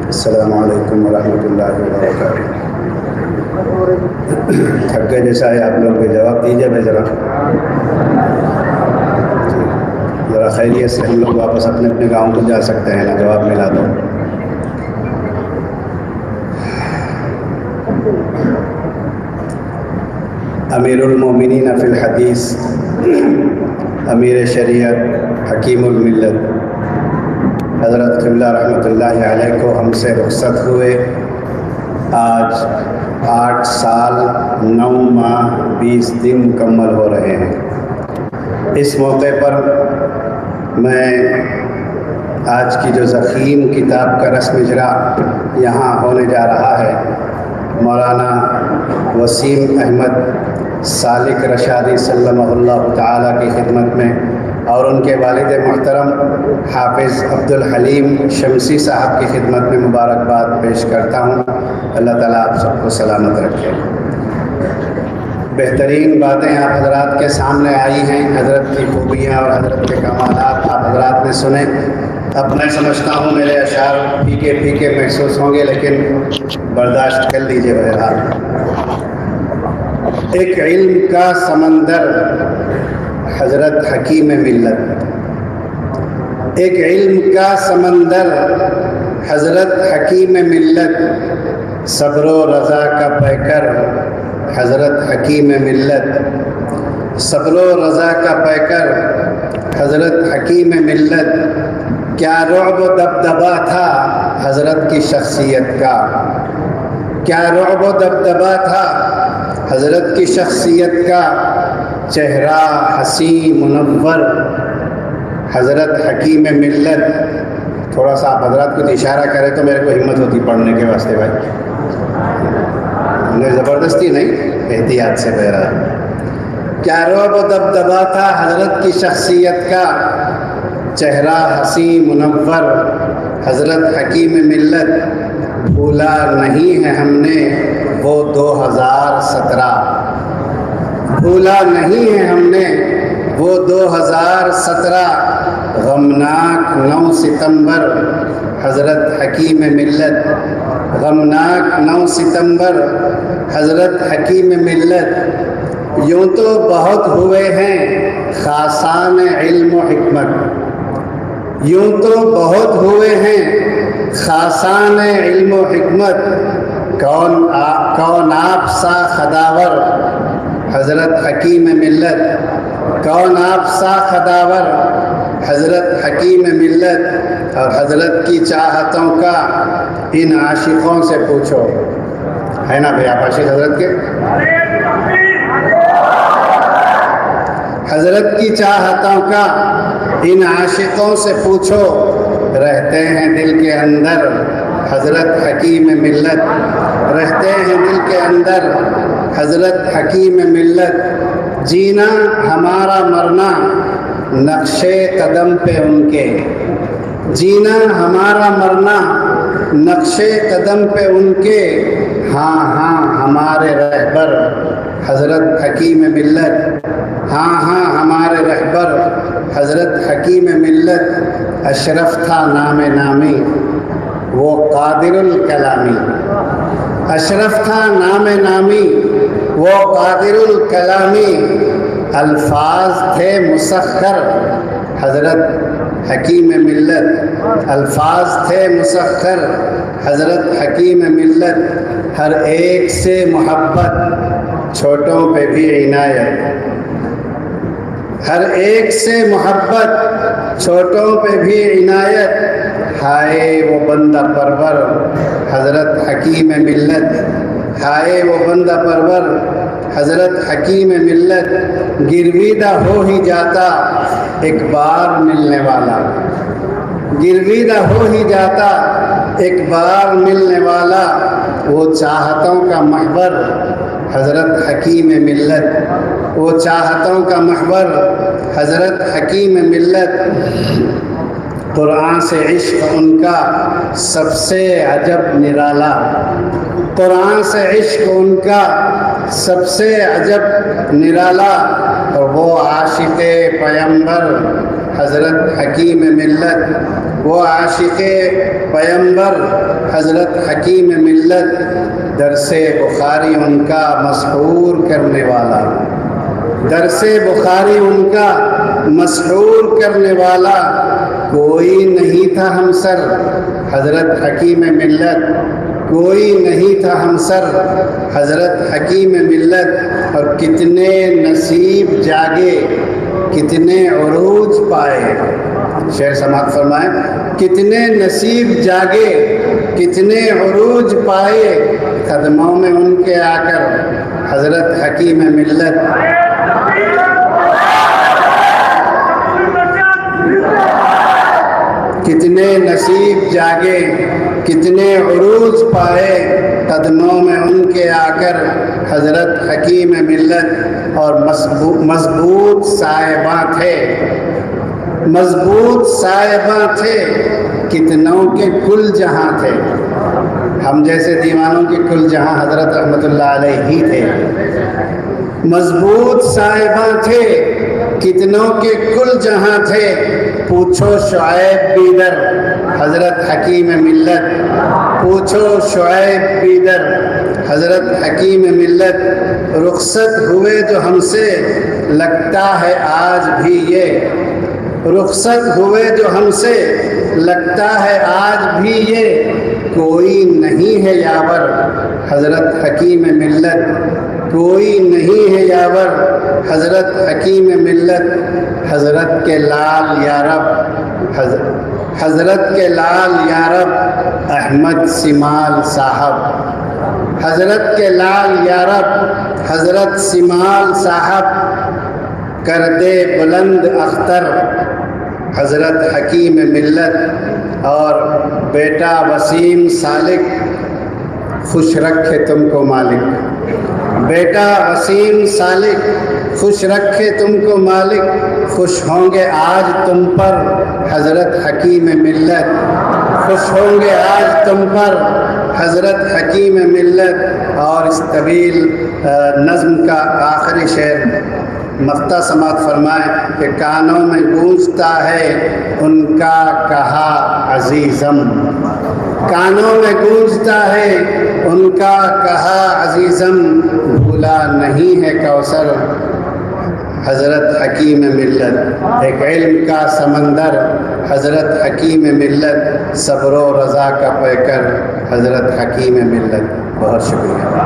السلام علیکم ورحمۃ اللہ وبرکاتہ۔ تھک گئے جیسا ہے آپ لوگ بھی جواب دیجیے بھائی ذرا خیریت سے ہم لوگ واپس اپنے اپنے گاؤں کو جا سکتے ہیں نا، جواب ملا دو۔ امیر المومنین فی الحدیث، امیر شریعت، حکیم الملت حضرت قبلہ رحمۃ اللہ علیہ کو ہم سے رخصت ہوئے آج 8 سال 9 ماہ 20 دن مکمل ہو رہے ہیں۔ اس موقع پر میں آج کی جو ضخیم کتاب کا رسم اجرا یہاں ہونے جا رہا ہے، مولانا وسیم احمد سالک رشادی سلمہ اللہ تعالیٰ کی خدمت میں اور ان کے والد محترم حافظ عبدالحلیم شمسی صاحب کی خدمت میں مبارکباد پیش کرتا ہوں۔ اللہ تعالیٰ آپ سب کو سلامت رکھے۔ بہترین باتیں آپ حضرات کے سامنے آئی ہیں، حضرت کی خوبیاں اور حضرت کے کمالات آپ حضرات نے سنے۔ اب میں سمجھتا ہوں میرے اشعار پھیکے پھیکے محسوس ہوں گے، لیکن برداشت کر لیجیے بہرحال۔ ایک علم کا سمندر حضرت حکیم ملت، ایک علم کا سمندر حضرت حکیم ملت، صبر و رضا کا پیکر حضرت حکیم ملت، صبر و رضا کا پیکر حضرت حکیم ملت۔ کیا رعب و دبدبا تھا حضرت کی شخصیت کا، کیا رعب و دبدبا تھا حضرت کی شخصیت کا، چہرہ حسین منور حضرت حکیم ملت۔ تھوڑا سا آپ حضرات کچھ اشارہ کریں تو میرے کو ہمت ہوتی پڑھنے کے واسطے بھائی، ہم نے زبردستی نہیں، احتیاط سے بہرحال۔ کیا رعب و دبدبا تھا حضرت کی شخصیت کا، چہرہ حسین منور حضرت حکیم ملت۔ بھولا نہیں ہے ہم نے وہ 2017، بھولا نہیں ہے ہم نے وہ 2017، غمناک 9 ستمبر حضرت حکیم ملت، غمناک 9 ستمبر حضرت حکیم ملت۔ یوں تو بہت ہوئے ہیں خاصان علم و حکمت، یوں تو بہت ہوئے ہیں خاصان علم و حکمت، کون آپ سا خداور حضرت حکیم ملت، کون آپ سا خداور حضرت حکیم ملت۔ اور حضرت کی چاہتوں کا ان عاشقوں سے پوچھو، ہے نا بھائی آپ عاشق حضرت کے؟ حضرت کی چاہتوں کا ان عاشقوں سے پوچھو، رہتے ہیں دل کے اندر حضرت حکیم ملت، رہتے ہیں دل کے اندر حضرت حکیم ملت۔ جینا ہمارا مرنا نقش قدم پہ ان کے، جینا ہمارا مرنا نقش قدم پہ ان کے، ہاں ہاں ہمارے رہبر حضرت حکیم ملت، ہاں ہاں ہمارے رہبر حضرت حکیم ملت۔ اشرف تھا نام نامی وہ قادر الکلامی، اشرف تھا نام نامی وہ قادر الکلامی، الفاظ تھے مسخر حضرت حکیم ملت، الفاظ تھے مسخر حضرت حکیم ملت۔ ہر ایک سے محبت چھوٹوں پہ بھی عنایت، ہر ایک سے محبت چھوٹوں پہ بھی عنایت، ہائے وہ بندہ پرور حضرت حکیم ملت، ہائے وہ بندہ پرور حضرت حکیم ملت۔ گرویدہ ہو ہی جاتا ایک بار ملنے والا، گرویدہ ہو ہی جاتا ایک بار ملنے والا، وہ چاہتوں کا محور حضرت حکیم ملت، وہ چاہتوں کا محور حضرت حکیم ملت۔ قرآن سے عشق ان کا سب سے عجب نرالا، قرآن سے عشق ان کا سب سے عجب نرالا، اور وہ عاشق پیمبر حضرت حکیم ملت، وہ عاشق پیمبر حضرت حکیم ملت درس بخاری ان کا مسحور کرنے والا، درس بخاری ان کا مسحور کرنے والا کوئی نہیں تھا ہمسر حضرت حکیم ملت، کوئی نہیں تھا ہمسر حضرت حکیم ملت، اور کتنے نصیب جاگے کتنے عروج پائے۔ شعر سماعت فرمائیں، کتنے نصیب جاگے کتنے عروج پائے، قدموں میں ان کے آ کر حضرت حکیم ملت۔ کتنے نصیب جاگے کتنے عروج پائے، قدموں میں ان کے آ کر حضرت حکیم ملت، اور مضبوط صاحباں تھے، مضبوط صاحباں تھے، کتنوں کے کل جہاں تھے۔ ہم جیسے دیوانوں کے کل جہاں حضرت رحمت اللہ علیہ ہی تھے۔ مضبوط صاحباں تھے، کتنوں کے کل جہاں تھے، پوچھو شعیب بیدر حضرت حکیم ملت، پوچھو شعیب بیدر حضرت حکیم ملت، رخصت ہوئے جو ہم سے لگتا ہے آج بھی یہ، رخصت ہوئے جو ہم سے لگتا ہے آج بھی یہ، کوئی نہیں ہے یاور حضرت حکیم ملت، کوئی نہیں ہے یاور حضرت حکیم ملت، حضرت کے لال یارب، حضرت کے لال یارب احمد سمال صاحب، حضرت کے لال یارب حضرت سمال صاحب، کر دے بلند اختر حضرت حکیم ملت، اور بیٹا وسیم سالک خوش رکھے تم کو مالک، بیٹا وسیم سالک خوش رکھے تم کو مالک، خوش ہوں گے آج تم پر حضرت حکیم ملت، خوش ہوں گے آج تم پر حضرت حکیم ملت۔ اور اس طویل نظم کا آخری شعر مقطع سماعت فرمائیں کہ کانوں میں گونجتا ہے ان کا کہا عزیزم، کانوں میں گونجتا ہے ان کا کہا عزیزم، بھولا نہیں ہے کوثر حضرت حکیم ملت، ایک علم کا سمندر حضرت حکیم ملت، صبر و رضا کا پیکر حضرت حکیم ملت۔ بہت شکریہ۔